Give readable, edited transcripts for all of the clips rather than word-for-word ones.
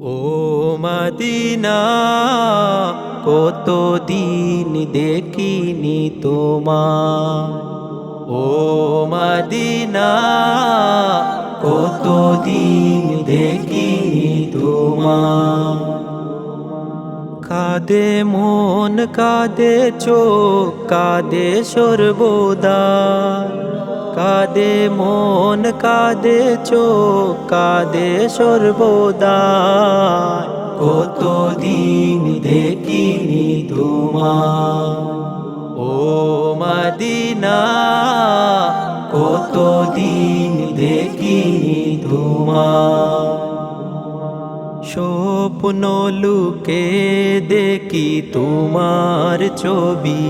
ও Medina, কতদিন দেখিনি তোমার। ও মদিনা, কতদিন দেখিনি তোমার। কাঁদে মন কাঁদে চোখ কাঁদে সর্বদা, কাঁদে মন কাঁদে চোখ কাঁদে সর্বদা। কতদিন দেখিনি তোমার। ও মদিনা, কতদিন দেখিনি তোমার। স্বপ্ন লুকে দেখি তোমার ছবি,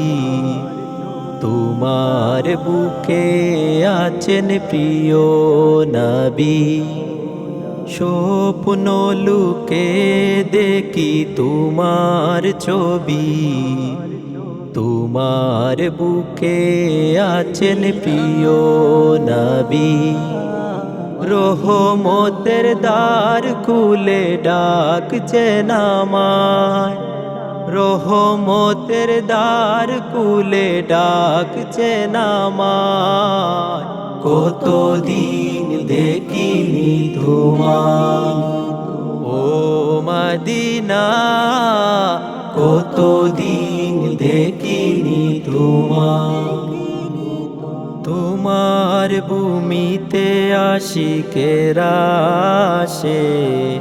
তোমার বুকে আছেন প্রিয় নবী। স্বপ্ন লুকে দেখি তোমার ছবি, তোমার বুকে আছেন প্রিয় নবী। রহমতের দ্বার খুলে ডাকছেন আমায়, রহমতের দ্বার খুলে ডাকছেন আমায়। কতদিন দেখিনি তোমার। ও মদিনা, কতদিন দেখিনি তোমার। তোমার ভূমিতে আশিকেরা আসে,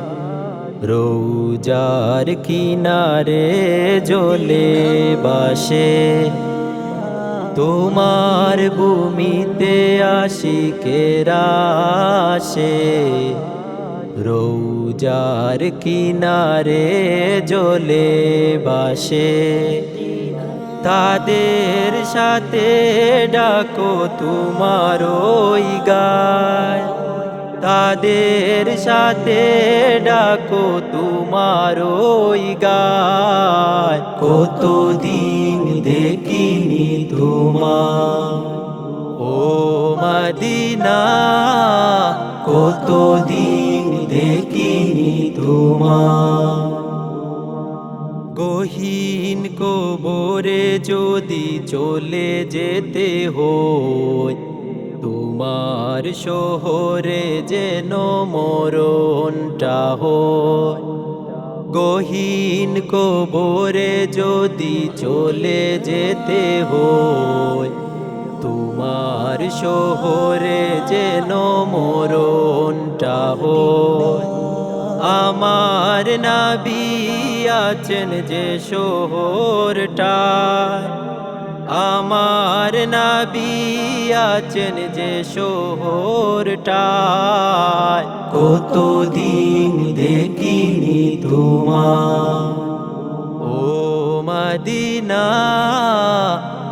রোজার কিনারে জ্বলে বাসে। তোমার ভূমিতে আশিকেরা আসে, রোজার কিনারে জ্বলে বাসে। তাদের সাথে ডাকো তোমার ওই গায়, তাদের সাথে ডাকো তোমার ওই গায়। কতদিন দেখিনি তোমার। ও মদিনা, কতদিন দেখিনি তোমার। গহীন কবরে যদি চলে যেতে হয়, তোমার শহরে যেন মরণটা হয়। গহীন কবরে যদি চলে যেতে হয়, তোমার শহরে যেন মরণটা হয়। আমার নবী আছেন যে শহরটায়, আমার নবী আছেন যে শহরটায়। কতদিন দেখিনি তোমার। ও মদিনা,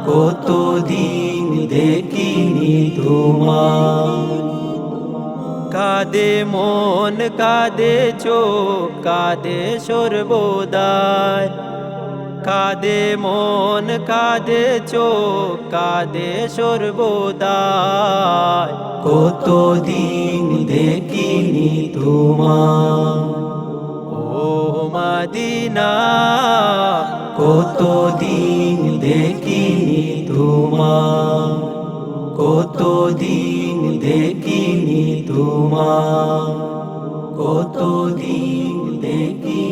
কতদিন দেখিনি তোমার। কাঁদে মন কাঁদে চোখ কাঁদে সর্বদাই, কাঁদে মন কাঁদে চোখ কাঁদে সর্বদাই। কতদিন দেখিনি তোমার। ও মদিনা, কতদিন দেখিনি তোমার। কতদিন দেখিনি তোমার। কতদিন দেখিনি।